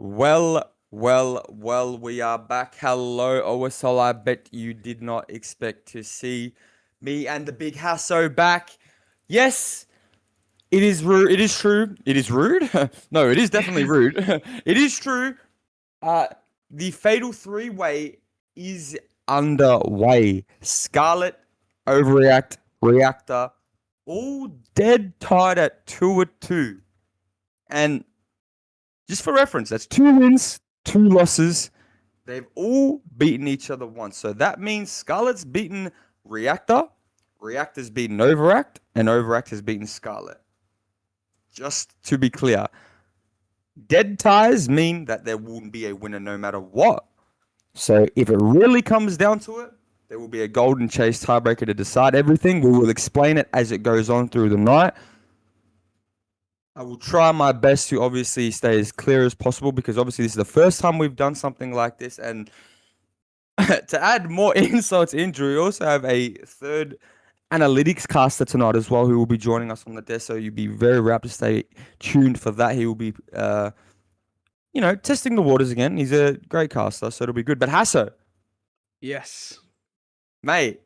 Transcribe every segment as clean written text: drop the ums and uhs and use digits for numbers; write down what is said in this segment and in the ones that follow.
Well, we are back. Hello, OSL. I bet you did not expect to see me and the big Hasso back. Yes, it is rude. It is true. It is rude? No, it is definitely rude. It is true. Uh, the Fatal Three-Way is underway. Scarlett, Overreact, Reactor, all dead tied at 2-2. And just for reference, that's 2 wins, 2 losses. They've all beaten each other once. So that means Scarlett's beaten Reactor, Reactor's beaten Overact, and Overact has beaten Scarlett. Just to be clear, dead ties mean that there won't be a winner no matter what. So if it really comes down to it, there will be a golden chase tiebreaker to decide everything. We will explain it as it goes on through the night. I will try my best to obviously stay as clear as possible because obviously this is the first time we've done something like this. And to add more insult to injury, we also have a third analytics caster tonight as well who will be joining us on the desk. So you'll be very rapt to stay tuned for that. He will be, testing the waters again. He's a great caster, so it'll be good. But Hasso. Yes. Mate,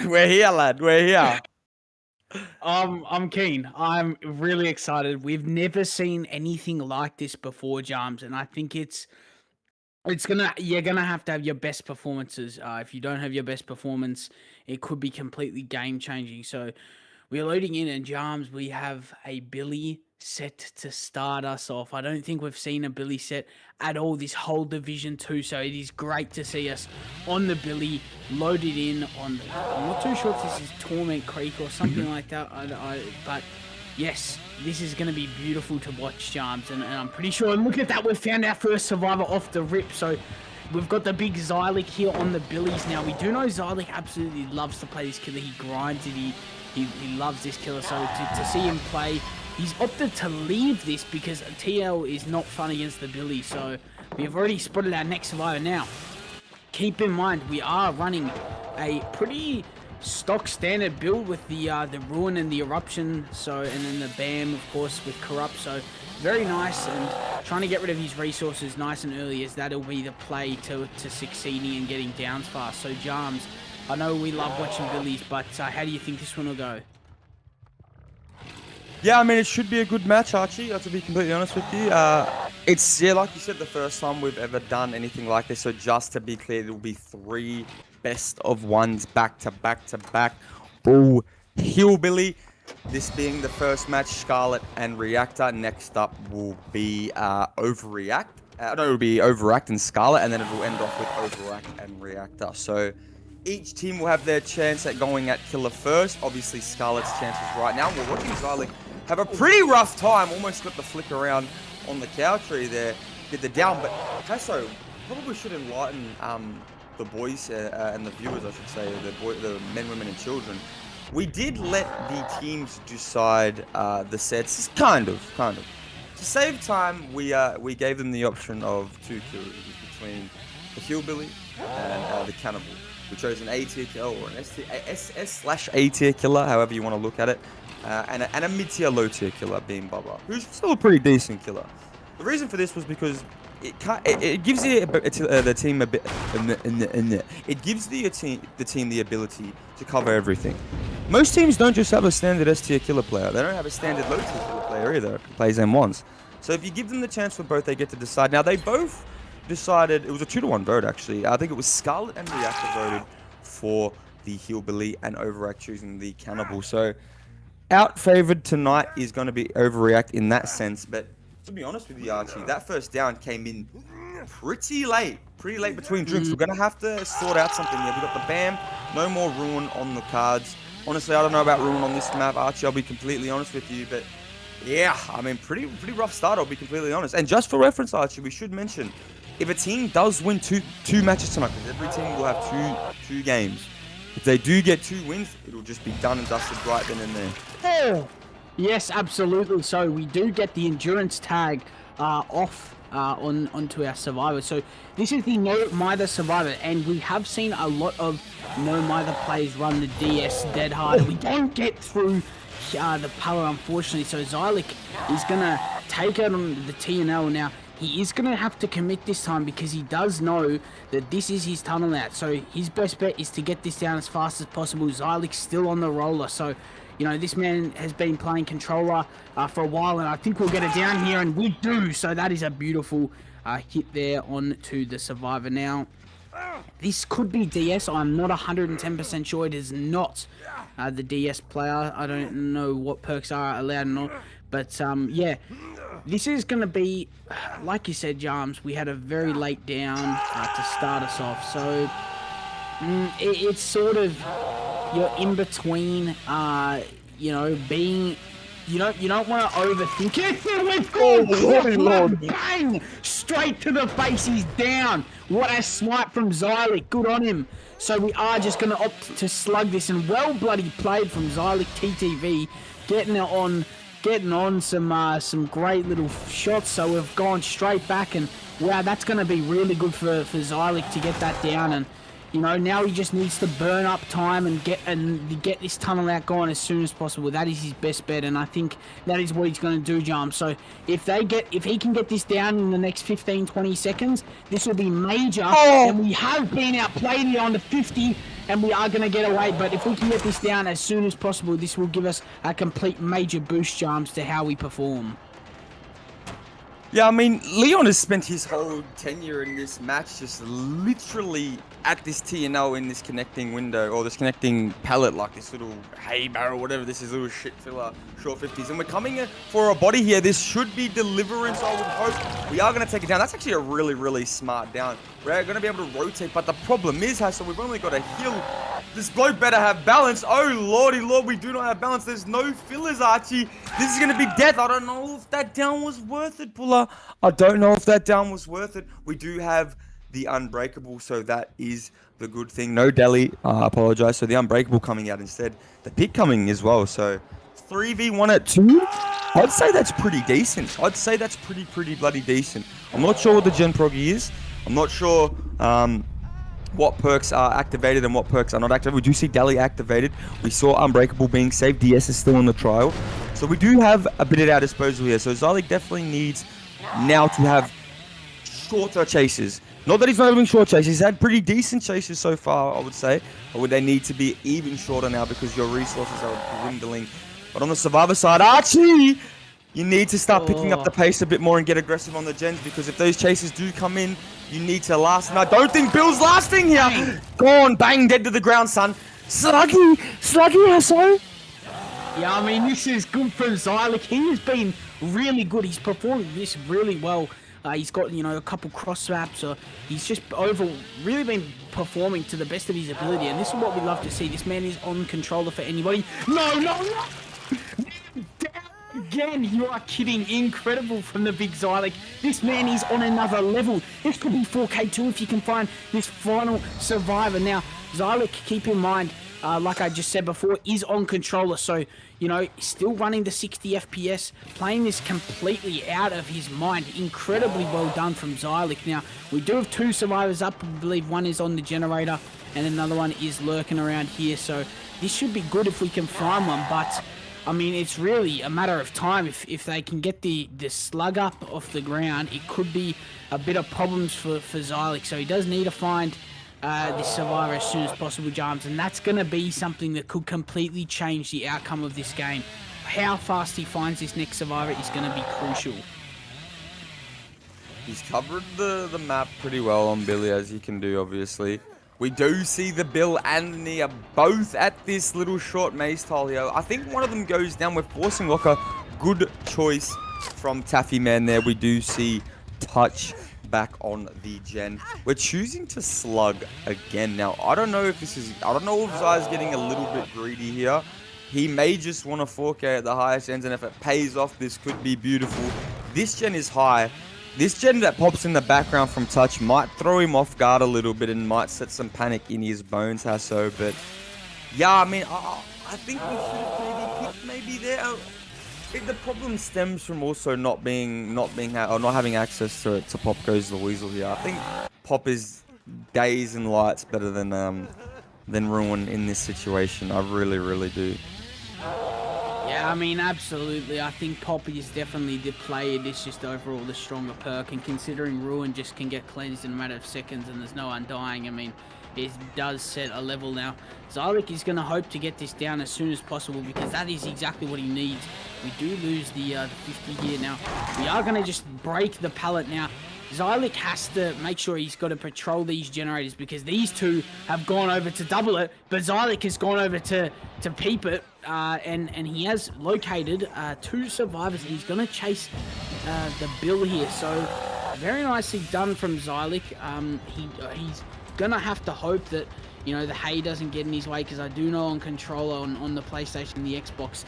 we're here, lad. We're here. I'm keen. I'm really excited. We've never seen anything like this before, Jams, and I think you're gonna have to have your best performances. If you don't have your best performance, it could be completely game changing. So we're loading in, and Jams, we have a Billy set to start us off. I don't think we've seen a Billy set at all this whole Division 2, so it is great to see us on the Billy, loaded in on, I'm not too sure if this is Torment Creek or something like that, but yes, this is going to be beautiful to watch, Jams, and I'm pretty sure, and look at that, we've found our first survivor off the rip, so we've got the big Zylik here on the Billies now. We do know Zylik absolutely loves to play this killer. He grinds it, he loves this killer, so to see him play, he's opted to leave this because TL is not fun against the Billy, so we've already spotted our next survivor now. Keep in mind, we are running a pretty stock standard build with the Ruin and the Eruption, so, and then the BAM, of course, with Corrupt, so very nice, and trying to get rid of his resources nice and early, as that'll be the play to succeeding and getting downs fast. So, Jams, I know we love watching Billies, but how do you think this one will go? Yeah, I mean, it should be a good match, Archie, to be completely honest with you. It's, like you said, the first time we've ever done anything like this. So just to be clear, there will be 3 best of ones back to back to back. All Hillbilly. This being the first match, Scarlett and Reactor. Next up will be Overact. It'll be Overact and Scarlett, and then it will end off with Overact and Reactor. So each team will have their chance at going at killer first. Obviously, Scarlett's chances right now. We're watching Zylik have a pretty rough time. Almost got the flick around on the cow tree there. Did the down, but Hasso probably should enlighten the boys and the viewers, I should say, the men, women, and children. We did let the teams decide the sets, kind of. To save time, we gave them the option of 2 killers between the Hillbilly and the Cannibal. We chose an A tier killer or an S/A tier killer, however you want to look at it, and a mid tier, low tier killer being Bubba, who's still a pretty decent killer. The reason for this was because it gives the team a bit. It gives the team the ability to cover everything. Most teams don't just have a standard S tier killer player. They don't have a standard low tier killer player either. Who plays M1s. So if you give them the chance for both, they get to decide. Now they both decided, it was a 2-1 vote actually. I think it was Scarlett and Reactor voted for the Hillbilly and Overact choosing the Cannibal. So out-favored tonight is going to be Overact in that sense. But to be honest with you, Archie, that first down came in pretty late between drinks. We're going to have to sort out something here. We got the BAM, no more Ruin on the cards. Honestly, I don't know about Ruin on this map, Archie, I'll be completely honest with you. But yeah, I mean, pretty rough start, I'll be completely honest. And just for reference, Archie, we should mention, if a team does win two matches tonight, because every team will have two games, if they do get 2 wins, it'll just be done and dusted right then and there. Oh, yes, absolutely. So we do get the endurance tag off onto our survivor. So this is the No Mither survivor, and we have seen a lot of No Mither players run the DS dead hard. We don't get through the power, unfortunately. So Zylik is gonna take out on the TNL now. he is going to have to commit this time because he does know that this is his tunnel out. So his best bet is to get this down as fast as possible. Zylik's still on the roller. So, you know, this man has been playing controller for a while, and I think we'll get it down here, and we do. So that is a beautiful hit there on to the survivor. Now, this could be DS. I'm not 110% sure. It is not the DS player. I don't know what perks are allowed or not. But, yeah, this is going to be, like you said, Jarms, we had a very late down to start us off. So, it's sort of, you're in between, you know, being... You don't want to overthink it. We've gone Lord. Bang! Straight to the face. He's down. What a swipe from Zylik. Good on him. So we are just going to opt to slug this, and well bloody played from Zylik TTV, getting on some great little shots. So we've gone straight back, and wow, that's going to be really good for Zylik to get that down. And you know, now he just needs to burn up time and get this tunnel out going as soon as possible. That is his best bet, and I think that is what he's going to do, Jarm. So if he can get this down in the next 15-20 seconds, this will be major. And we have been outplayed here on the 50, and we are going to get away. But if we can get this down as soon as possible, this will give us a complete major boost, Jarms, to how we perform. Yeah, I mean, Leon has spent his whole tenure in this match just literally at this TNL in this connecting window, or this connecting pallet, like this little hay barrel, whatever this is, little shit filler, short 50s. And we're coming in for a body here. This should be deliverance, I would hope. We are going to take it down. That's actually a really, really smart down. We're going to be able to rotate, but the problem is, Hassel, we've only got a heal. This bloke better have balance. Oh, lordy lord, we do not have balance. There's no fillers, Archie. This is going to be death. I don't know if that down was worth it, Puller. I don't know if that down was worth it. We do have the Unbreakable, so that is the good thing. No Delhi, I apologize. So the Unbreakable coming out instead. The pick coming as well, so 3v1 at 2? I'd say that's pretty decent. I'd say that's pretty bloody decent. I'm not sure what the Gen Proggy is. I'm not sure what perks are activated and what perks are not activated. We do see Delhi activated. We saw Unbreakable being saved. DS is still on the trial. So we do have a bit at our disposal here. So Zylik definitely needs now to have shorter chases. Not that he's not having short chases. He's had pretty decent chases so far, I would say. Or would they need to be even shorter now because your resources are dwindling? But on the Survivor side, Archie, you need to start picking up the pace a bit more and get aggressive on the gens, because if those chases do come in, you need to last. And I don't think Bill's lasting here. Gone, bang, dead to the ground, son. Sluggy, Hasso. Yeah, I mean, this is good from Zylik. He has been really good. He's performed this really well. He's got, you know, a couple cross swaps. He's just really been performing to the best of his ability. And this is what we love to see. This man is on controller for anybody. No. Down again. You are kidding. Incredible from the big Zylik. This man is on another level. This could be 4K2 if you can find this final survivor. Now, Zylik, keep in mind, like I just said before, is on controller. So, you know, still running the 60 FPS, playing this completely out of his mind. Incredibly well done from Zylik. Now, we do have 2 survivors up. I believe one is on the generator and another one is lurking around here. So this should be good if we can find one. But, I mean, it's really a matter of time. If they can get the slug up off the ground, it could be a bit of problems for Zylik. So he does need to find this survivor as soon as possible, Jarms, and that's going to be something that could completely change the outcome of this game. How fast he finds this next survivor is going to be crucial. He's covered the map pretty well on Billy, as he can do, obviously. We do see the Bill and the Nia both at this little short maze tile here. I think one of them goes down. We're forcing like a good choice from Taffy Man there. We do see Touch back on the gen. We're choosing to slug again. Now, I don't know if Zai's getting a little bit greedy here. He may just want a 4K at the highest ends, and if it pays off, this could be beautiful. This gen is high. This gen that pops in the background from Touch might throw him off guard a little bit and might set some panic in his bones, Hasso. But yeah, I mean, I think we should have picked maybe there. The problem stems from also not having access to Pop Goes the Weasel here. I think Pop is days and lights better than Ruin in this situation. I really do. Yeah, I mean, absolutely. I think Poppy is definitely the player. It's just overall the stronger perk. And considering Ruin just can get cleansed in a matter of seconds and there's no undying, I mean, it does set a level now. Zylik is going to hope to get this down as soon as possible because that is exactly what he needs. We do lose the 50 here now. We are going to just break the pallet now. Zylik has to make sure he's got to patrol these generators because these two have gone over to double it, but Zylik has gone over to peep it, and he has located 2 survivors. He's going to chase the Bill here, so very nicely done from Zylik. He's going to have to hope that, you know, the hay doesn't get in his way because I do know on controller, on the PlayStation and the Xbox,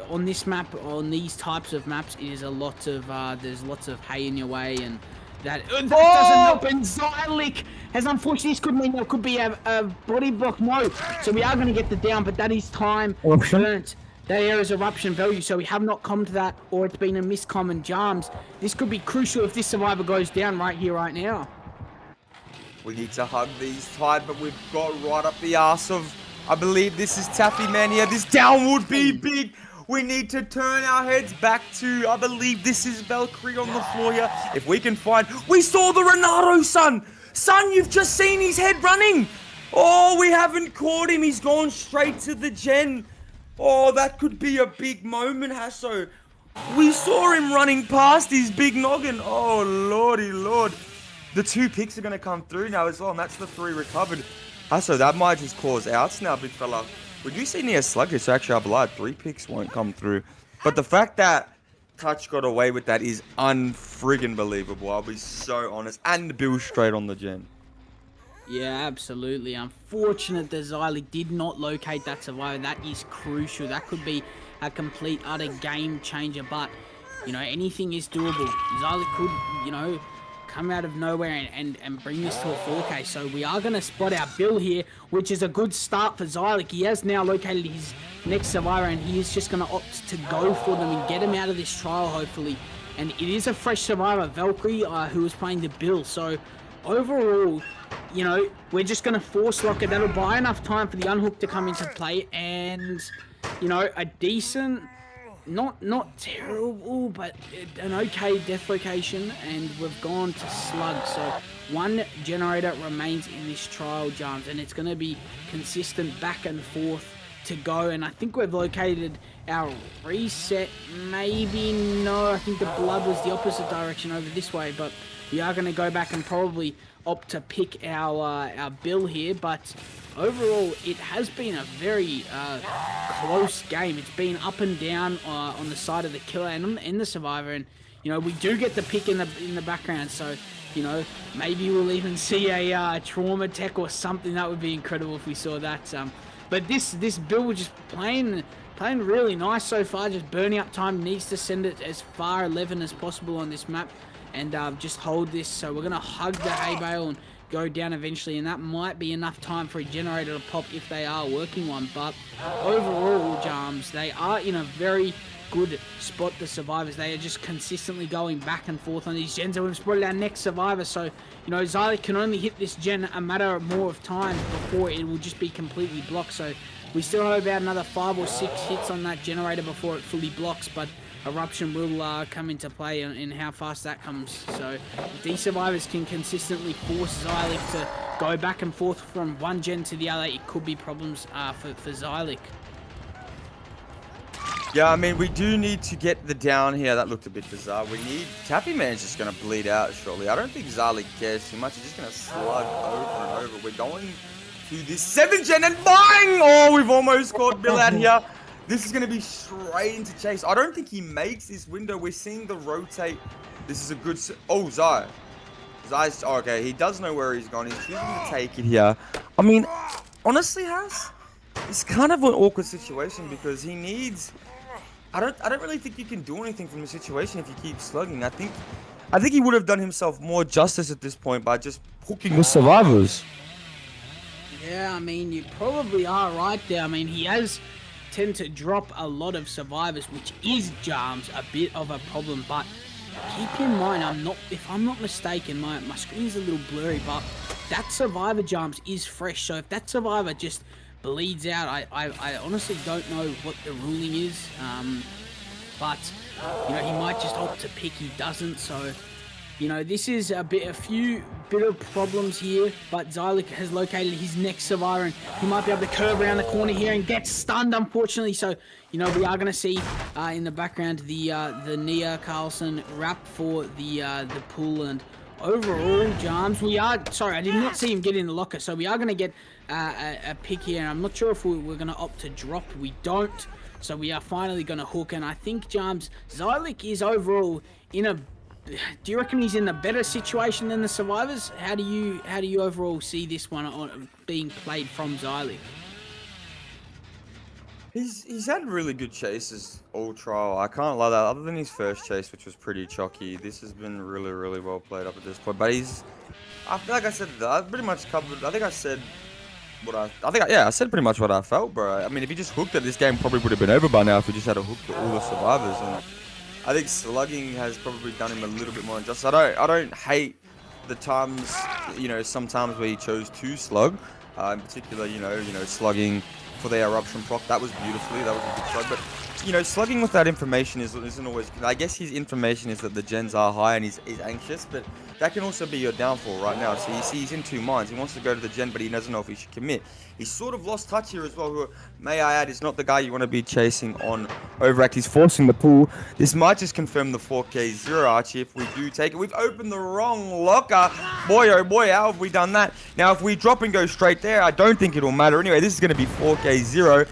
on this map, on these types of maps, it is a lot of there's lots of hay in your way, and that doesn't help. And Zylik has, unfortunately, this could mean there could be a body block. No, so we are going to get the down, but that is time burnt. There is eruption value, so we have not come to that, or it's been a miscomm and Jams. This could be crucial if this survivor goes down right here, right now. We need to hug these tight, but we've got right up the arse of, I believe this is Taffy Man here. This down would be big. We need to turn our heads back to, I believe this is Valkyrie on the floor here. If we can find, we saw the Renato, son. Son, you've just seen his head running. Oh, we haven't caught him. He's gone straight to the gen. Oh, that could be a big moment, Hasso. We saw him running past his big noggin. Oh, lordy lord. The 2 picks are going to come through now as well, and that's the 3 recovered. So that might just cause outs now, big fella. Would you see near sluggish? So actually, I believe 3 picks won't come through. But the fact that Touch got away with that is unfriggin' believable. I'll be so honest. And the Bill straight on the gen. Yeah, absolutely. Unfortunate that Zylik did not locate that survivor. That is crucial. That could be a complete, utter game changer. But, you know, anything is doable. Zylik could, you know, come out of nowhere and bring this to a 4K. So we are going to spot our Bill here, which is a good start for Zylik. He has now located his next survivor, and he is just going to opt to go for them and get him out of this trial, hopefully. And it is a fresh survivor, Valkyrie, who is playing the Bill. So overall, you know, we're just going to force lock it. That'll buy enough time for the unhook to come into play, and, you know, a decent, not terrible, but an okay death location, and we've gone to slug. So 1 generator remains in this trial, Jams, and it's going to be consistent back and forth to go. And I think we've located our reset. Maybe no, I think the blood was the opposite direction over this way, but we are going to go back and probably opt to pick our Bill here. But overall, it has been a very close game. It's been up and down on the side of the killer and the survivor, and, you know, we do get the pick in the background. So, you know, maybe we'll even see a trauma tech or something. That would be incredible if we saw that. But this Bill was just playing really nice so far. Just burning up time. Needs to send it as far 11 as possible on this map, and just hold this. So we're gonna hug the hay bale and go down eventually, and that might be enough time for a generator to pop if they are working one. But overall, Jams, they are in a very good spot, the survivors. They are just consistently going back and forth on these gens, and we've spotted our next survivor. So, you know, Zylik can only hit this gen a matter more of time before it will just be completely blocked. So we still have about another 5 or 6 hits on that generator before it fully blocks, but eruption will come into play in how fast that comes. So if these survivors can consistently force Zylik to go back and forth from one gen to the other, it could be problems for Zylik. Yeah, I mean, we do need to get the down here. That looked a bit bizarre. We need... Taffy Man's just going to bleed out shortly. I don't think Zylik cares too much. He's just going to slug over and over. We're going to this 7 gen and bang! Oh, we've almost caught Bill out here. This is going to be straight into chase. I don't think he makes this window. We're seeing the rotate. This is a good... Oh, Zai. Zai's... Oh, okay, he does know where he's gone. He's choosing to take it here. I mean, honestly, Has, it's kind of an awkward situation because he needs... I don't really think you can do anything from the situation if you keep slugging. I think he would have done himself more justice at this point by just hooking the survivors. Yeah, I mean, you probably are right there. I mean, he has tend to drop a lot of survivors, which is, Jams, a bit of a problem. But keep in mind, if I'm not mistaken, my screen's a little blurry, but that survivor, Jams, is fresh. So if that survivor just bleeds out. I honestly don't know what the ruling is, but you know, he might just opt to pick. He doesn't, so you know, this is a bit of problems here, but Zylik has located his next survivor, and he might be able to curve around the corner here and get stunned, unfortunately. So, you know, we are going to see in the background the Nia Carlson wrap for the pool, and overall, Jarms, sorry, I did not see him get in the locker, so we are going to get a pick here, and I'm not sure if we're going to opt to drop. We don't, so we are finally going to hook, and I think, Jarms, Zylik is overall in a... Do you reckon he's in a better situation than the survivors? How do you overall see this one being played from Zylik? He's had really good chases all trial. I can't lie that. Other than his first chase, which was pretty chalky, this has been really, really well played up at this point. But I feel like I said that. I pretty much covered. I think I said I said pretty much what I felt, bro. I mean, if he just hooked it, this game probably would have been over by now if we just had a hook to all the survivors. And I think slugging has probably done him a little bit more injustice. I don't hate the times, you know, sometimes where he chose to slug. In particular, you know, slugging for the eruption proc. That was beautifully. That was a good slug. But you know, slugging without information isn't always. I guess his information is that the gens are high and he's anxious, but that can also be your downfall right now. So you see, he's in two minds. He wants to go to the gen, but he doesn't know if he should commit. He's sort of lost touch here as well. Who, may I add, is not the guy you want to be chasing on Overact. He's forcing the pull. This might just confirm the 4K0, Archie, if we do take it. We've opened the wrong locker. Boy, oh boy, how have we done that? Now, if we drop and go straight there, I don't think it'll matter. Anyway, this is going to be 4K0.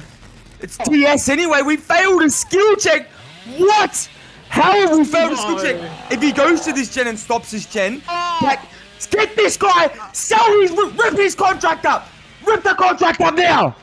It's TS anyway. We failed a skill check. What? How have we failed a skill check? If he goes to this gen and stops his gen, like, get this guy, rip his contract up. Rip the contract up now.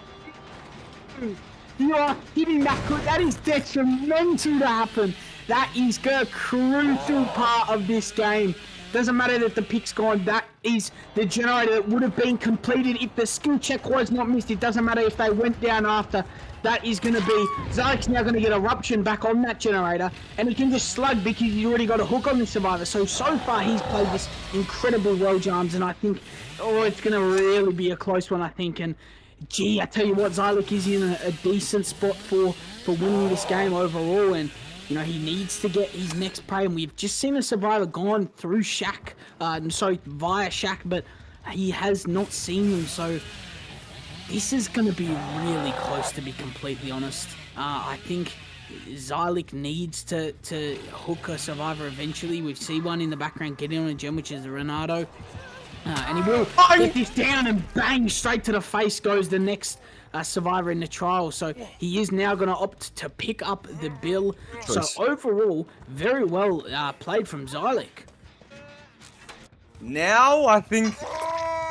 You are hitting that good. That is detrimental to happen. That is a crucial part of this game. Doesn't matter that the pick's gone. That is the generator that would have been completed if the skill check was not missed. It doesn't matter if they went down after. That is going to be... Zylik's now going to get eruption back on that generator, and he can just slug because he's already got a hook on the survivor. So far he's played this incredible well, Jarms, and I think, it's going to really be a close one, I think. And gee, I tell you what, Zylik is in a decent spot for winning this game overall, and you know, he needs to get his next prey, and we've just seen a survivor gone through Shack, via Shack, but he has not seen them, so this is going to be really close, to be completely honest. I think Zylik needs to hook a survivor eventually. We see one in the background getting on a gem, which is Renato. And he will get this down, and bang, straight to the face goes the next survivor in the trial. So he is now going to opt to pick up the bill. So overall, very well played from Zylik. Now I think...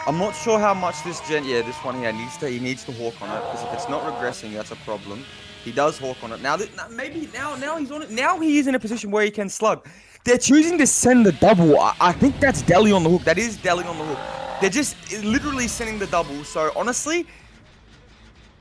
I'm not sure how much this gen... Yeah, this one here he needs to hawk on it, because if it's not regressing, that's a problem. He does hawk on it. Now, now he's on it. Now he is in a position where he can slug. They're choosing to send the double. I think that's Deli on the hook. That is Deli on the hook. They're just literally sending the double. So, honestly,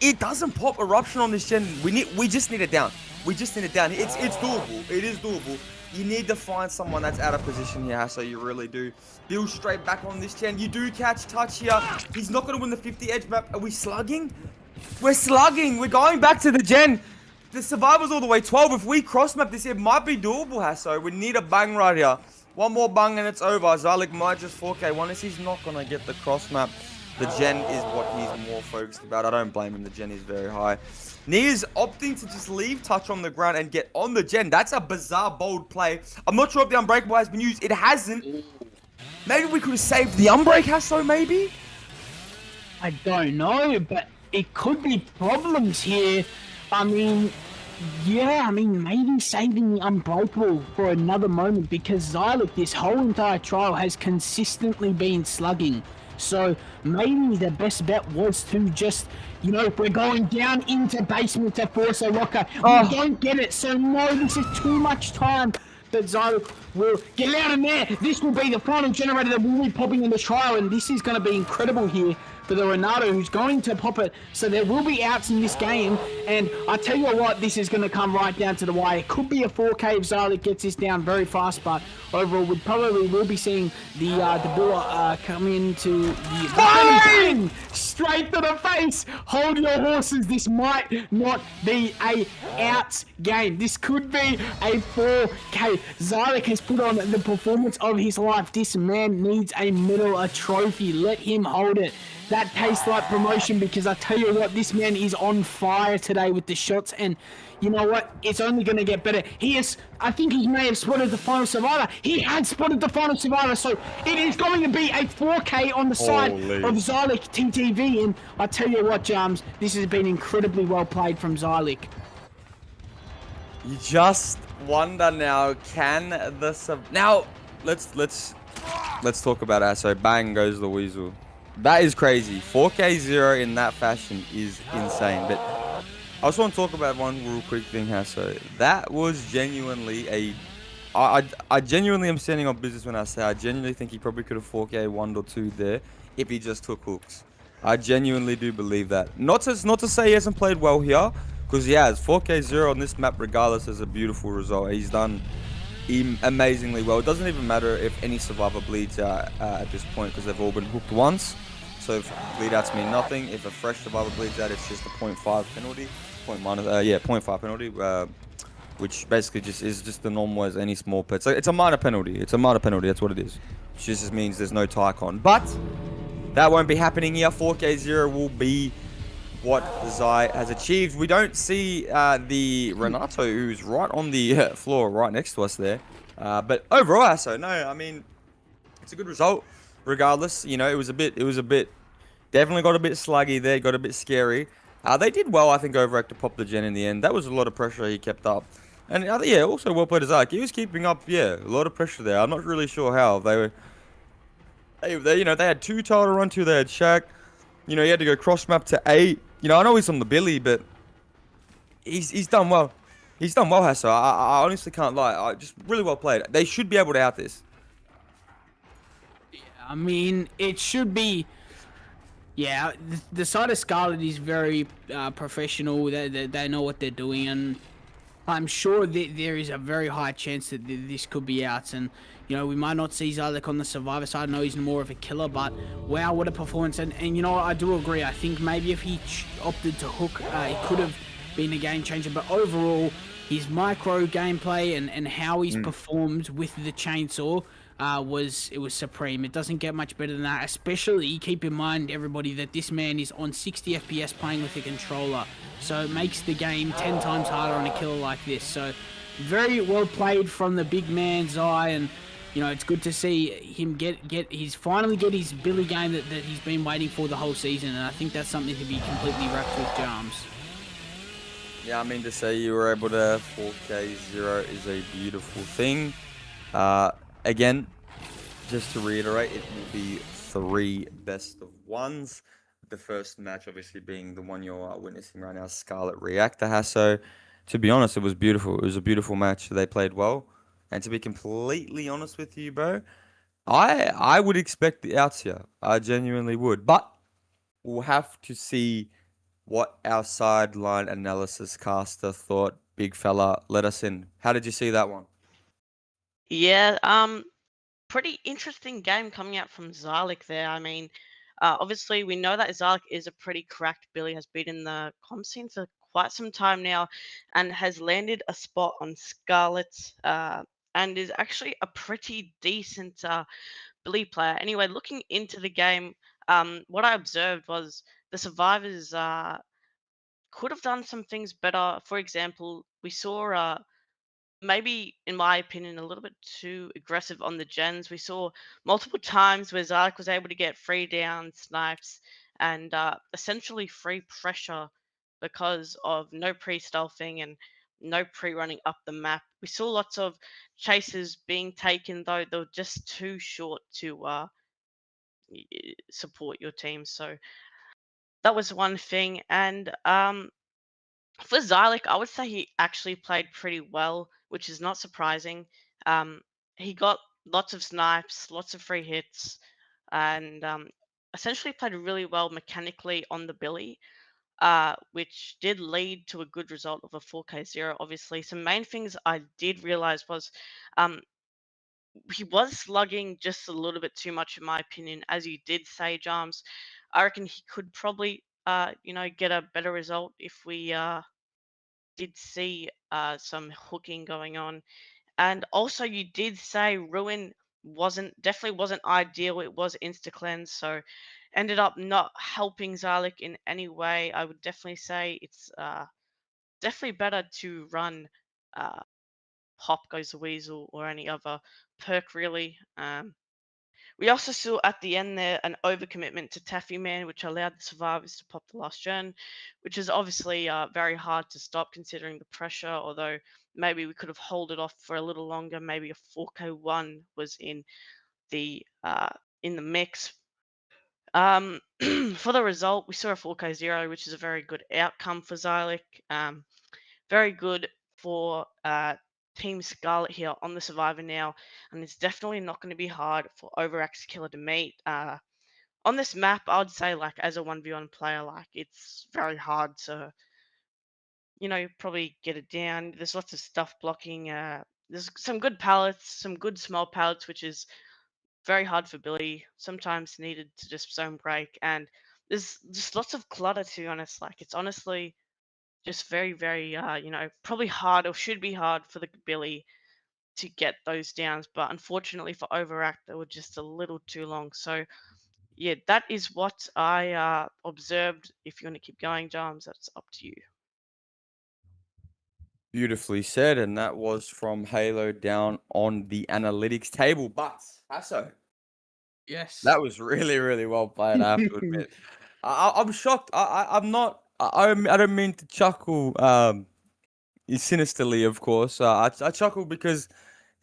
it doesn't pop eruption on this gen. We just need it down. We just need it down. It's doable. It is doable. You need to find someone that's out of position here, so you really do. Build straight back on this gen. You do catch touch here. He's not going to win the 50 edge map. Are we slugging? We're slugging. We're going back to the gen. The survivor's all the way 12. If we cross map this, it might be doable, Hasso. We need a bang right here. One more bang and it's over. Zylik might just 4K1. He's not going to get the cross map. The gen is what he's more focused about. I don't blame him. The gen is very high. Nia's opting to just leave touch on the ground and get on the gen. That's a bizarre, bold play. I'm not sure if the Unbreakable has been used. It hasn't. Maybe we could have saved the Unbreak, Hasso, maybe? I don't know, but it could be problems here. I mean, yeah, maybe saving the Unbreakable for another moment, because Zylik, this whole entire trial, has consistently been slugging. So maybe the best bet was to just, you know, we're going down into basement to force a locker. We don't get it. So no, this is too much time. But Zylik will get out of there. This will be the final generator that will be popping in the trial, and this is going to be incredible here for the Renato, who's going to pop it. So there will be outs in this game. And I tell you what, this is going to come right down to the wire. It could be a 4K if Zylik gets this down very fast, but overall, we probably will be seeing the Bulla come into the bang! Straight to the face. Hold your horses. This might not be a outs game. This could be a 4K. Zylik has put on the performance of his life. This man needs a medal, a trophy. Let him hold it. That tastes like promotion, because I tell you what, this man is on fire today with the shots, and you know what? It's only going to get better. I think he may have spotted the final survivor. He had spotted the final survivor, so it is going to be a 4K on the side of Zylik TTV, and I tell you what, Jams, this has been incredibly well played from Zylik. You just wonder now, can the now let's talk about that. So bang goes the weasel. That is crazy. 4K 0 in that fashion is insane. But I just want to talk about one real quick thing here. So that was genuinely I genuinely am standing on business when I say I genuinely think he probably could have 4K 1 or 2 there if he just took hooks. I genuinely do believe that. Not to say he hasn't played well here, because he has. 4K 0 on this map regardless is a beautiful result. He's done amazingly well. It doesn't even matter if any survivor bleeds out at this point, because they've all been hooked once. So if bleed outs mean nothing. If a fresh survivor bleeds out, it's just a 0.5 penalty. 0.5 penalty. Which basically is just the normal as any small pet. So it's a minor penalty. It's a minor penalty. That's what it is. Which just means there's no Tycon. But that won't be happening here. 4K 0 will be what Zai has achieved. We don't see the Renato, who's right on the floor right next to us there. But overall, so no, I mean, it's a good result. Regardless, you know, it was a bit, definitely got a bit sluggy there, got a bit scary. They did well, I think, over to pop the gen in the end. That was a lot of pressure he kept up. And yeah, also well played as Zai. He was keeping up, yeah, a lot of pressure there. I'm not really sure how. They you know, they had 2 tile to run to, they had Shaq. You know, he had to go cross map to 8. You know, I know he's on the Billy, but he's done well. He's done well, Hasso. I honestly can't lie. Just really well played. They should be able to out this. Yeah, I mean, it should be. Yeah, the side of Scarlett is very professional. They know what they're doing, and I'm sure that there is a very high chance that this could be out. And you know, we might not see Zylik on the survivor side. I know he's more of a killer, but wow, what a performance! And you know, I do agree. I think maybe if he opted to hook, it could have been a game changer. But overall, his micro gameplay and how he's performed with the chainsaw was supreme. It doesn't get much better than that. Especially keep in mind, everybody, that this man is on 60 FPS playing with a controller, so it makes the game 10 times harder on a killer like this. So very well played from the big man Zai, and you know, it's good to see him finally get his Billy game that he's been waiting for the whole season, and I think that's something to be completely wrapped with Jams. Yeah, I mean, to say you were able to 4K 0 is a beautiful thing. Again, just to reiterate, it will be 3 best of 1s. The first match obviously being the one you're witnessing right now, Scarlett Reactor Hasso. To be honest, it was beautiful. It was a beautiful match. They played well. And to be completely honest with you, bro, I would expect the outs here. I genuinely would. But we'll have to see what our sideline analysis caster thought. Big fella, let us in. How did you see that one? Yeah, pretty interesting game coming out from Zarlik there. I mean, obviously we know that Zarlik is a pretty cracked Billy, has been in the comp scene for quite some time now, and has landed a spot on Scarlet, and is actually a pretty decent Billy player. Anyway, looking into the game, what I observed was the survivors could have done some things better. For example, we saw maybe, in my opinion, a little bit too aggressive on the gens. We saw multiple times where Zark was able to get free down snipes and essentially free pressure because of no pre-stealthing and no pre-running up the map. We saw lots of chases being taken, though they were just too short to support your team. So that was one thing. And for Zylik, I would say he actually played pretty well, which is not surprising. Um, he got lots of snipes, lots of free hits, and essentially played really well mechanically on the Billy, which did lead to a good result of a 4K0. Obviously, some main things I did realize was um, he was slugging just a little bit too much, in my opinion. As you did say, Jarms, I reckon he could probably, get a better result if we did see some hooking going on. And also, you did say Ruin definitely wasn't ideal. It was insta cleanse, so ended up not helping Zarlik in any way. I would definitely say it's definitely better to run uh, Hop Goes the Weasel or any other perk really. We also saw at the end there an overcommitment to Taffy Man, which allowed the survivors to pop the last gen, which is obviously very hard to stop considering the pressure. Although maybe we could have held it off for a little longer. Maybe a 4K1 was in the mix. For the result, we saw a 4K0, which is a very good outcome for Xylic. Very good for Team Scarlett here on the Survivor now, and it's definitely not going to be hard for Overax Killer to meet. On this map, I would say, like, as a 1v1 player, like, it's very hard to, probably get it down. There's lots of stuff blocking. There's some good pallets, some good small pallets, which is very hard for Billy. Sometimes needed to just zone break, and there's just lots of clutter, to be honest. Like, it's honestly just very, very, probably hard or should be hard for the Billy to get those downs. But unfortunately for Overact, they were just a little too long. So, yeah, that is what I observed. If you want to keep going, Jarms, that's up to you. Beautifully said, and that was from Halo down on the analytics table. But Hasso, Yes. that was really, really well played. I have to admit. I'm shocked. I'm not. I don't mean to chuckle. Sinisterly, of course. I chuckle because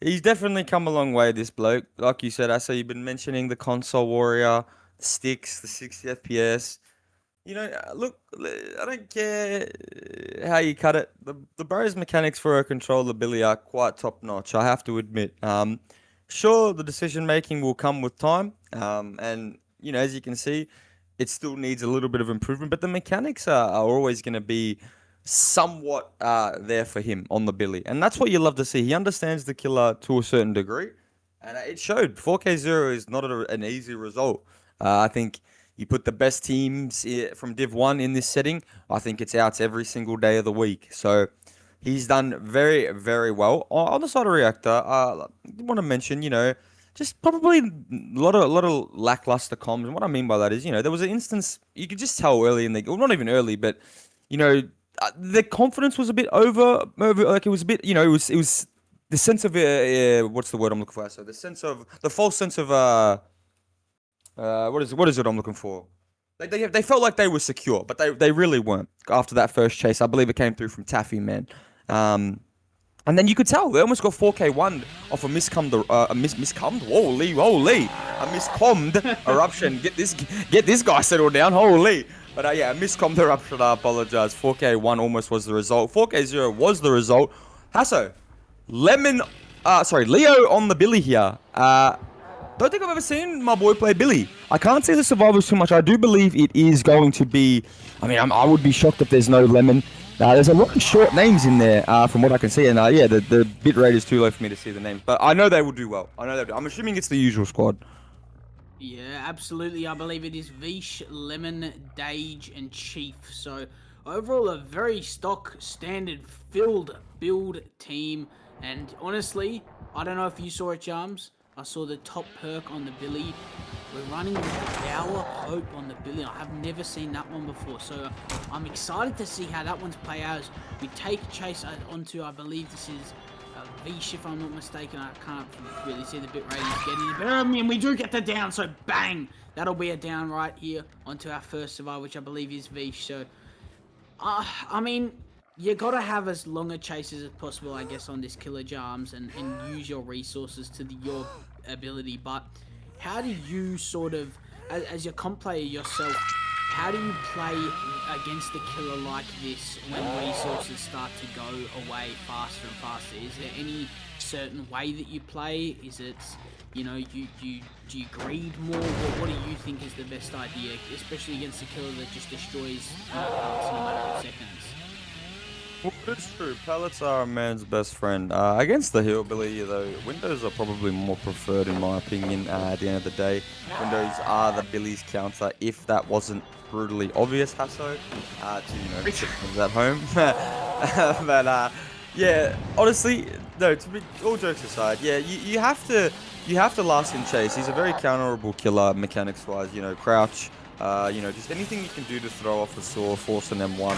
he's definitely come a long way. This bloke, like you said, Asa, you've been mentioning the console warrior, the sticks, the 60 FPS. Look, I don't care how you cut it. The Bro's mechanics for a controller Billy are quite top notch. I have to admit. Sure, the decision making will come with time. And as you can see, it still needs a little bit of improvement. But the mechanics are always going to be somewhat there for him on the Billy, and that's what you love to see. He understands the killer to a certain degree, and it showed. 4K0 is not an easy result. I think you put the best teams from Div 1 in this setting, I think it's outs every single day of the week. So he's done very, very well. On the side of Reactor, I want to mention, just probably a lot of lackluster comms. And what I mean by that is, there was an instance, you could just tell early in the, well, not even early, but, the confidence was a bit over, like it was a bit, it was the sense of, what's the word I'm looking for? So the false sense of, what is it I'm looking for? They felt like they were secure, but they really weren't. After that first chase, I believe it came through from Taffy Man, and then you could tell they almost got 4K1 off a miscommed, holy, a miscommed eruption. Get this guy settled down, holy. But yeah, a miscommed eruption. I apologize. 4K1 almost was the result. 4K0 was the result. Hasso, Leo on the Billy here. Don't think I've ever seen my boy play Billy. I can't see the survivors too much. I do believe it is going to be. I mean, I would be shocked if there's no Lemon. There's a lot of short names in there, from what I can see, and yeah, the bit rate is too low for me to see the names. But I know they will do well. I'm assuming it's the usual squad. Yeah, absolutely. I believe it is Vish, Lemon, Dage, and Chief. So overall, a very stock, standard, filled build team. And honestly, I don't know if you saw it, Charms. I saw the top perk on the Billy. We're running with the Our Hope on the Billy. I have never seen that one before, so I'm excited to see how that one's play out. We take chase onto, I believe this is Vish, if I'm not mistaken. I can't really see the bit ratings getting it, but I mean, we do get the down, so bang! That'll be a down right here onto our first survivor, which I believe is Vish. So, I mean, you gotta have as long a chases as possible, I guess, on this killer Jarms and use your resources to your ability. But how do you sort of, as your comp player yourself, how do you play against a killer like this when resources start to go away faster and faster? Is there any certain way that you play? Is it, you know, do you greed more? What do you think is the best idea, especially against a killer that just destroys pallets in a matter of seconds? Well, it's true. Pallets are a man's best friend. Against the hillbilly, though, windows are probably more preferred in my opinion. At the end of the day, windows are the Billy's counter. If that wasn't brutally obvious, Hasso, to the citizens at home. But yeah, honestly, no. To be all jokes aside, yeah, you have to last in chase. He's a very counterable killer mechanics wise. You know, crouch. Just anything you can do to throw off a saw, force an M1.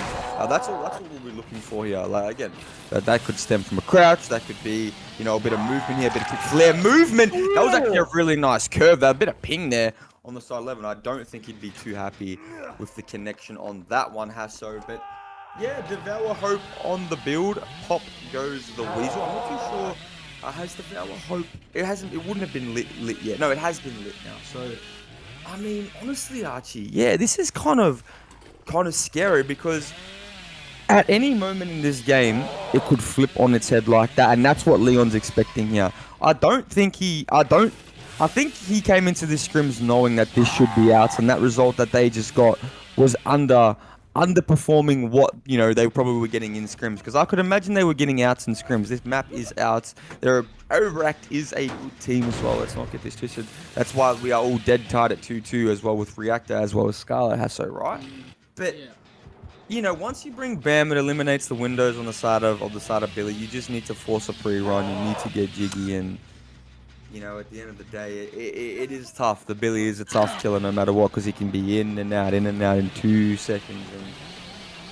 That's all we'll be looking for here. Like again, that could stem from a crouch. That could be, a bit of movement here, a bit of quick flare movement. That was actually a really nice curve. That a bit of ping there on the side 11. I don't think he'd be too happy with the connection on that one, Hasso. But yeah, Devour Hope on the build. Pop goes the Weasel. I'm not too sure. Has Devour Hope? It hasn't. It wouldn't have been lit yet. No, it has been lit now. So. I mean, honestly, Archie, yeah, this is kind of scary because at any moment in this game, it could flip on its head like that, and that's what Leon's expecting here. I think he came into this scrims knowing that this should be out, and that result that they just got was underperforming what they probably were getting in scrims, because I could imagine they were getting outs in scrims. This map is outs. Overact is a good team as well. Let's not get this twisted. That's why we are all dead tied at 2-2 as well with Reactor as well as Scarlett, Hasso, right? But once you bring Bam, it eliminates the windows on the side of Billy. You just need to force a pre-run. You need to get jiggy, and at the end of the day, it is tough. The Billy is a tough killer no matter what, because he can be in and out in 2 seconds. And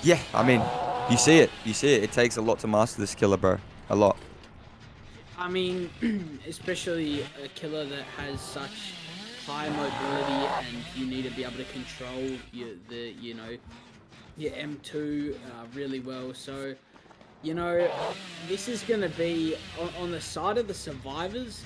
yeah, I mean, you see it. It takes a lot to master this killer, bro. A lot. I mean, especially a killer that has such high mobility, and you need to be able to control your M2 really well. So, this is going to be on the side of the survivors.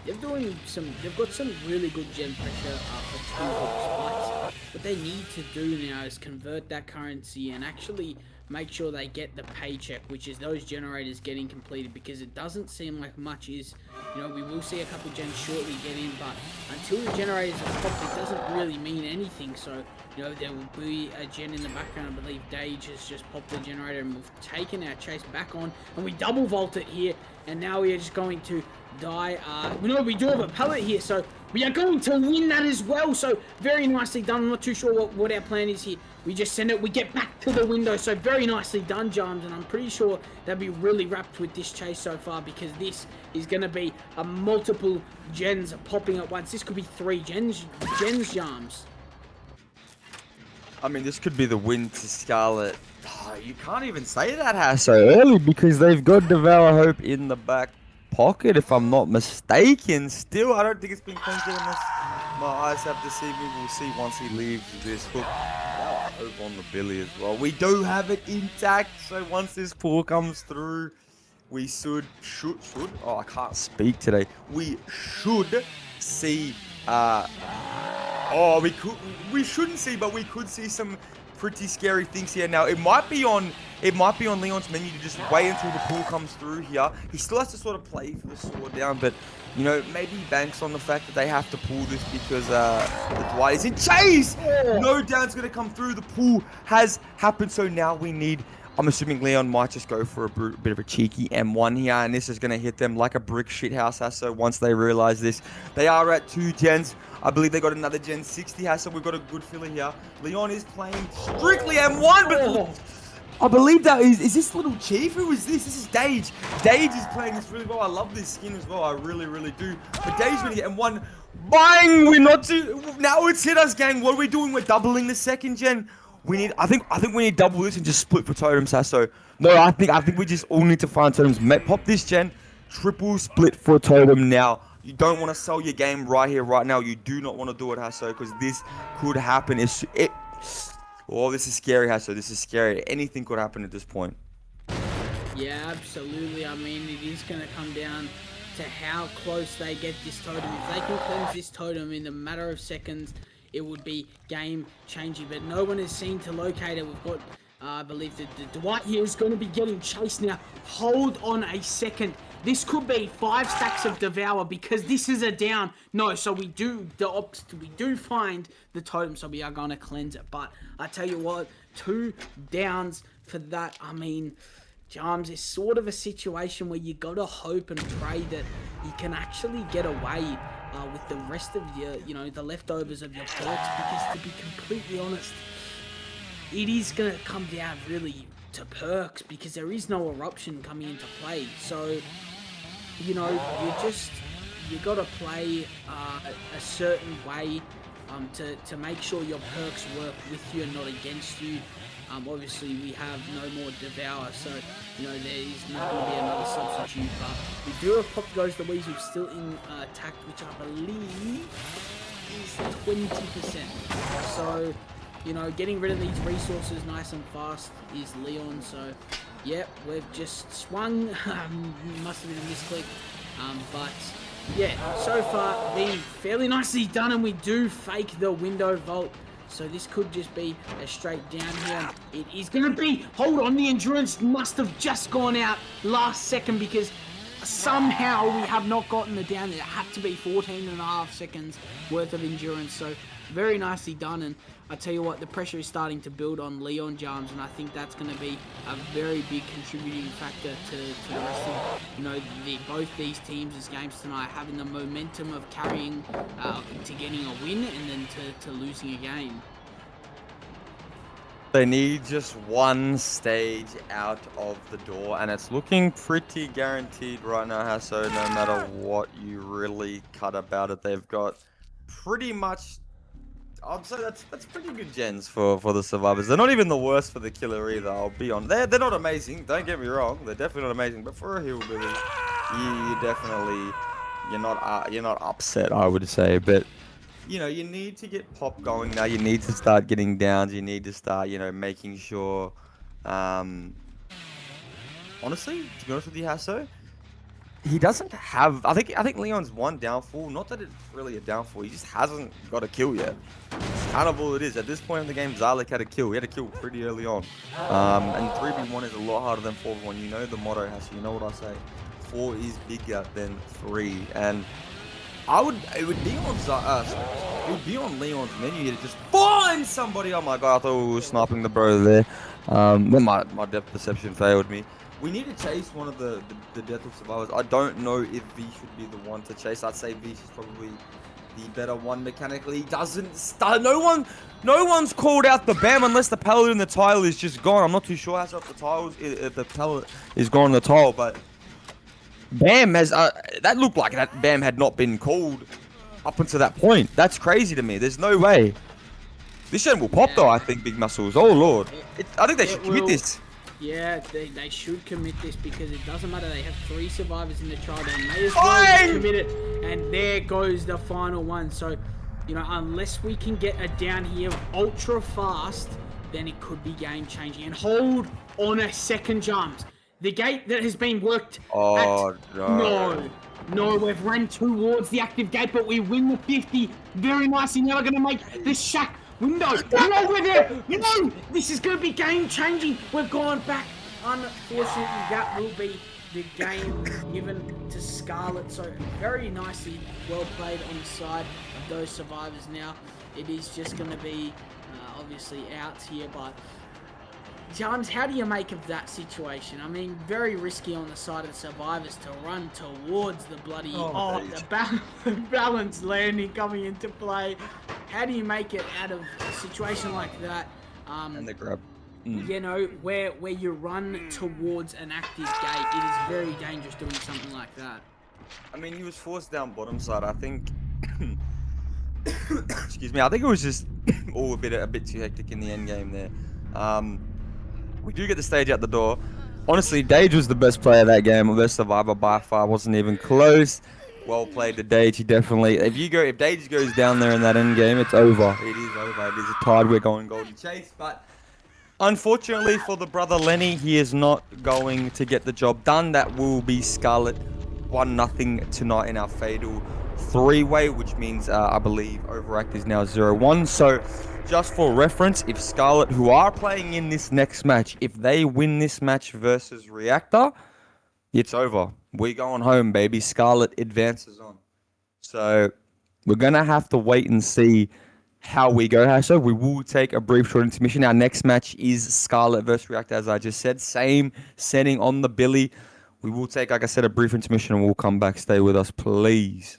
They've got some really good gen pressure for 2 hooks, but what they need to do now is convert that currency and actually make sure they get the paycheck, which is those generators getting completed, because it doesn't seem like much is, we will see a couple gens shortly get in, but until the generators are popped, it doesn't really mean anything. So, there will be a gen in the background. I believe Dage has just popped the generator, and we've taken our chase back on, and we double vault it here, and now we are just going to die. No, we do have a pallet here, so we are going to win that as well. So very nicely done. I'm not too sure what our plan is here. We just send it, we get back to the window. So very nicely done, Jarms, and I'm pretty sure they'll be really wrapped with this chase so far, because this is going to be a multiple gens popping at once. This could be 3 gens, Jarms. I mean, this could be the win to Scarlett. Oh, you can't even say that, Hasso, early, because they've got Devour Hope in the back pocket, if I'm not mistaken. Still, I don't think it's been cleansed unless my eyes have deceived me. We'll see once he leaves this hook. Hope on the Billy as well. We do have it intact, so once this pull comes through, we should. Oh, I can't speak today. We should see. We shouldn't see, but we could see some pretty scary things here. Now, it might be on Leon's menu to just wait until the pull comes through here. He still has to sort of play for the sword down, but maybe he banks on the fact that they have to pull this because the Dwight is in chase. No down's gonna come through. The pull has happened, so now we need. I'm assuming Leon might just go for a bit of a cheeky M1 here, and this is going to hit them like a brick shithouse, Hasso, once they realize this. They are at 2 gens. I believe they got another gen 60, Hasso. We've got a good filler here. Leon is playing strictly M1, but I believe that is this little chief? Who is this? This is Dage. Dage is playing this really well. I love this skin as well. I really, really do. But Dage's going to get M1. Bang! We're not too... Now it's hit us, gang. What are we doing? We're doubling the 2nd gen. I think we need double this and just split for totems, Hasso. No, I think we just all need to find totems. Pop this gen, triple split for a totem now. You don't want to sell your game right here, right now. You do not want to do it, Hasso, because this could happen. Oh, this is scary, Hasso. This is scary. Anything could happen at this point. Yeah, absolutely. I mean, it is going to come down to how close they get this totem. If they can cleanse this totem in a matter of seconds, it would be game changing. But no one is seen to locate it. We've got, I believe, the Dwight here is going to be getting chased now. Hold on a second. This could be 5 stacks of Devour because this is a down. No, so we do find the totem, so we are going to cleanse it. But I tell you what, 2 downs for that. I mean, Jarms, is sort of a situation where you got to hope and pray that you can actually get away with the rest of your, the leftovers of your perks, because to be completely honest, it is going to come down really to perks because there is no eruption coming into play. So, you got to play a certain way to make sure your perks work with you and not against you. Obviously, we have no more Devour, so, there is not going to be another substitute, but we do have Pop Goes the Weasel still in attack, which I believe is 20%. So, getting rid of these resources nice and fast is Leon, so, yep, we've just swung. Must have been a misclick, but yeah, so far being fairly nicely done, and we do fake the window vault. So this could just be a straight down here. It is going to be, hold on, the endurance must have just gone out last second because somehow we have not gotten the down. It had to be 14.5 seconds worth of endurance. So very nicely done. And I tell you what, the pressure is starting to build on Leon Jarms, and I think that's going to be a very big contributing factor to the rest of, both these teams' games tonight, having the momentum of carrying to getting a win and then to losing a game. They need just one stage out of the door, and it's looking pretty guaranteed right now, Hasso. No matter what you really cut about it, they've got pretty much. I'd say that's pretty good gens for the survivors. They're not even the worst for the killer either. I'll be on. They're not amazing. Don't get me wrong. They're definitely not amazing. But for a hillbilly, you're not upset, I would say. But you need to get Pop going now. You need to start getting downs. You need to start making sure. Honestly, to be honest with you, Hasso, he doesn't have. I think Leon's one downfall. Not that it's really a downfall. He just hasn't got a kill yet. It's kind of all it is. At this point in the game, Zalek had a kill. He had a kill pretty early on. And 3v1 is a lot harder than 4v1. You know the motto, Hasso. You know what I say. 4 is bigger than 3. And it would be on Leon's menu to just find somebody. Oh my god, I thought we were sniping the bro there. Then my depth perception failed me. We need to chase one of the Death Survivors. I don't know if V should be the one to chase. I'd say V is probably the better one mechanically. He doesn't start. No one's called out the BAM unless the pallet in the tile is just gone. I'm not too sure how if the pallet is gone in the tile, but BAM has that looked like that BAM had not been called up until that point. That's crazy to me. There's no way. This gen will pop though, I think, Big Muscles. Oh lord. I think they should commit this. Yeah, they should commit this because it doesn't matter. They have 3 survivors in the trial. They may as well commit it. And there goes the final one. So, unless we can get a down here ultra fast, then it could be game changing. And hold on a second, Jarms. The gate that has been worked No, we've run towards the active gate, but we win the 50. Very nicely. Now we're going to make the shack window. No, we're there. No, this is going to be game changing. We've gone back. Unfortunately, that will be the game given to Scarlett. So very nicely, well played on the side of those survivors. Now it is just going to be obviously outs here, but Jarms, how do you make of that situation? I mean, very risky on the side of the survivors to run towards the bloody... the balance landing coming into play. How do you make it out of a situation like that? And the grab. Where you run towards an active gate, it is very dangerous doing something like that. I mean, he was forced down bottom side. I think... Excuse me. I think it was just all a bit too hectic in the end game there. We do get the stage out the door. Honestly, Dage was the best player of that game. The best survivor by far. Wasn't even close. Well played to Dage. He definitely... If Dage goes down there in that end game, it's over. It is over. It is a tide. We're going golden chase. But unfortunately for the brother Lenny, he is not going to get the job done. That will be Scarlett 1-0 tonight in our fatal three-way, which means I believe Overact is now 0-1. So just for reference, if Scarlett, who are playing in this next match, if they win this match versus Reactor, it's over. We going home, baby. Scarlett advances on. So we're going to have to wait and see how we go. So we will take a brief short intermission. Our next match is Scarlett versus Reactor, as I just said. Same setting on the Billy. We will take, like I said, a brief intermission and we'll come back. Stay with us, please.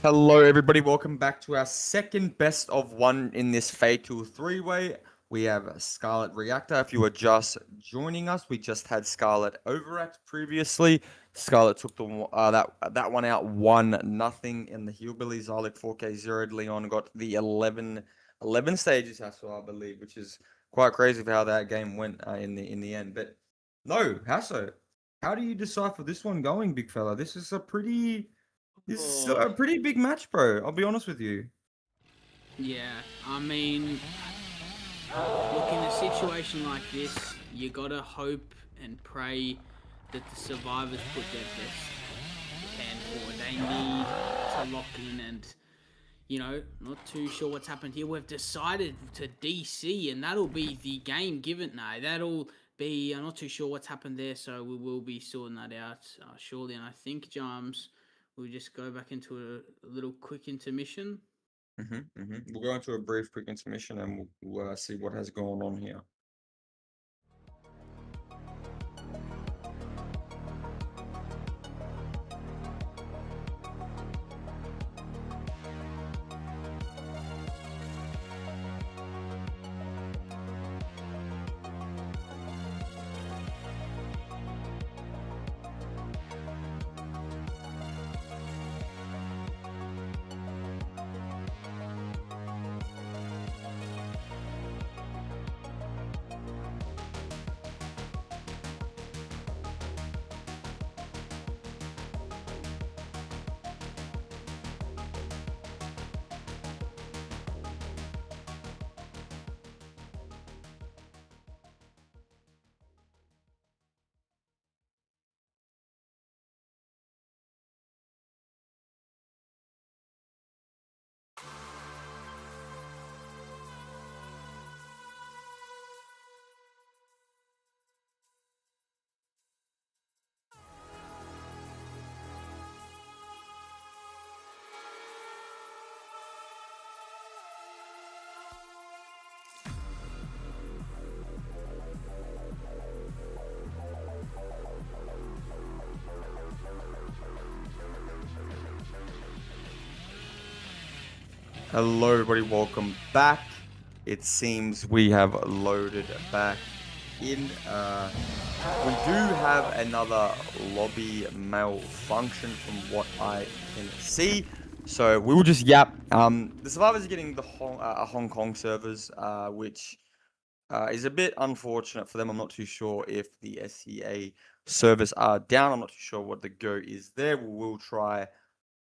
Hello, everybody. Welcome back to our second best of one in this Fatal three-way. We have Scarlett Reactor. If you are just joining us, we just had Scarlett Overact previously. Scarlett took that one out 1-0 in the Hillbillies. Alex 4K zeroed. Leon got the 11 stages hassle, I believe, which is quite crazy for how that game went in the end. But no, Hasso, how do you decipher this one going, big fella? This is a pretty big match, bro. I'll be honest with you. Yeah, I mean, look, in a situation like this, you gotta hope and pray that the survivors put their best hand forward. They need to lock in and, not too sure what's happened here. We've decided to DC, and that'll be the game given. No, that'll be, I'm not too sure what's happened there, so we will be sorting that out shortly. And I think, Jams, we'll just go back into a little quick intermission. We'll go into a brief quick intermission and we'll see what has gone on here. Hello, everybody. Welcome back. It seems we have loaded back in. We do have another lobby malfunction from what I can see. So we will just yap. The survivors are getting the Hong Kong servers, which is a bit unfortunate for them. I'm not too sure if the SCA servers are down. I'm not too sure what the go is there. We will try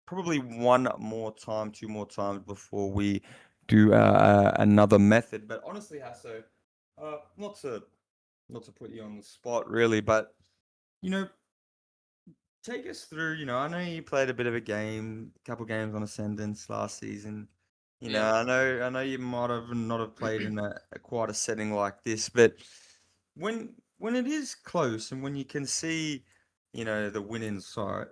probably one more time, two more times before we do another method. But honestly, Hasso, not to put you on the spot really, but you know, take us through. I know you played a bit of a couple games on Ascendance last season. Yeah. I know you might have not have played in quite a setting like this, but when it is close and when you can see, the winning side.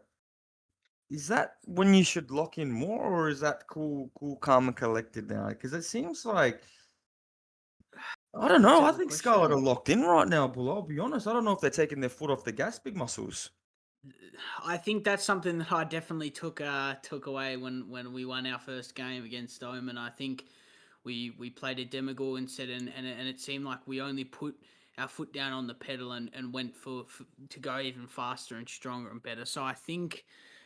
Is that when you should lock in more, or is that cool, calm and collected now? Because it seems like I don't That's know. a I good think Scarlet question. are locked in right now, Bull. I'll be honest. I don't know if they're taking their foot off the gas, big muscles. I think that's something that I definitely took away when we won our first game against Omen. I think we played a Demigorgon instead, and it seemed like we only put our foot down on the pedal and went for to go even faster and stronger and better. So I think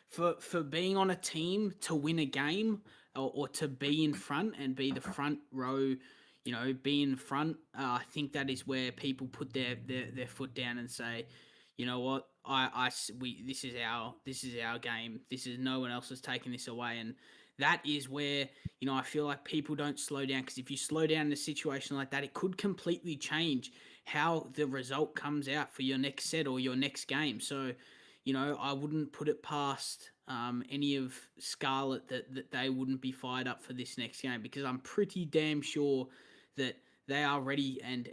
for being on a team to win a game or to be in front and be the front row, be in front, I think that is where people put their foot down and say, you know what, this is our game. This is no one else is taking this away, and that is where I feel like people don't slow down, because if you slow down in a situation like that, it could completely change how the result comes out for your next set or your next game. So, I wouldn't put it past any of Scarlett that they wouldn't be fired up for this next game, because I'm pretty damn sure that they are ready and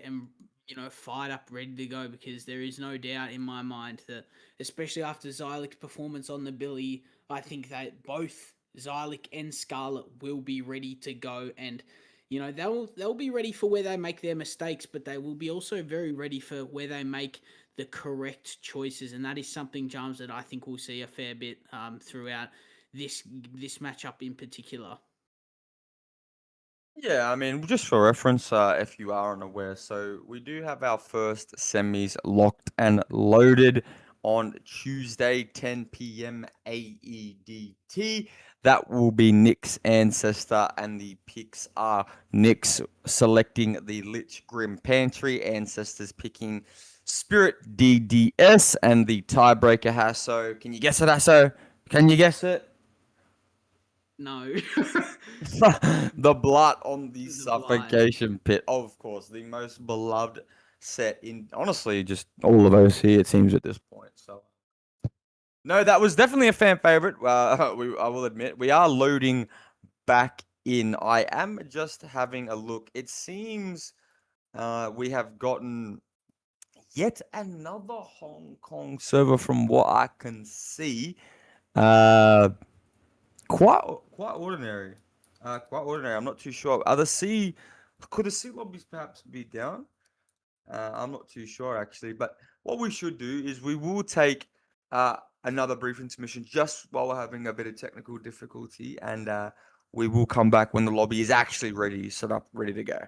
fired up, ready to go, because there is no doubt in my mind that, especially after Zylik's performance on the Billy, I think that both Zylik and Scarlett will be ready to go, and they'll be ready for where they make their mistakes, but they will be also very ready for where they make the correct choices, and that is something, James, that I think we'll see a fair bit throughout this matchup in particular. Yeah, I mean, just for reference, if you are unaware, so we do have our first semis locked and loaded on Tuesday, 10 p.m. AEDT. That will be Nick's ancestor, and the picks are Nick's selecting the Lich Grim Pantry, ancestors picking Spirit DDS, and the tiebreaker Hasso. Can you guess it, Hasso? Can you guess it? No. The blood on the The suffocation pit. Of course, the most beloved set in honestly just all of OC, it seems, at this point. So no, that was definitely a fan favorite. I will admit. We are loading back in. I am just having a look. It seems we have gotten yet another Hong Kong server from what I can see. Quite ordinary. Quite ordinary. I'm not too sure. Could the sea lobbies perhaps be down? I'm not too sure actually. But what we should do is we will take another brief intermission just while we're having a bit of technical difficulty, and we will come back when the lobby is actually ready, set up, ready to go.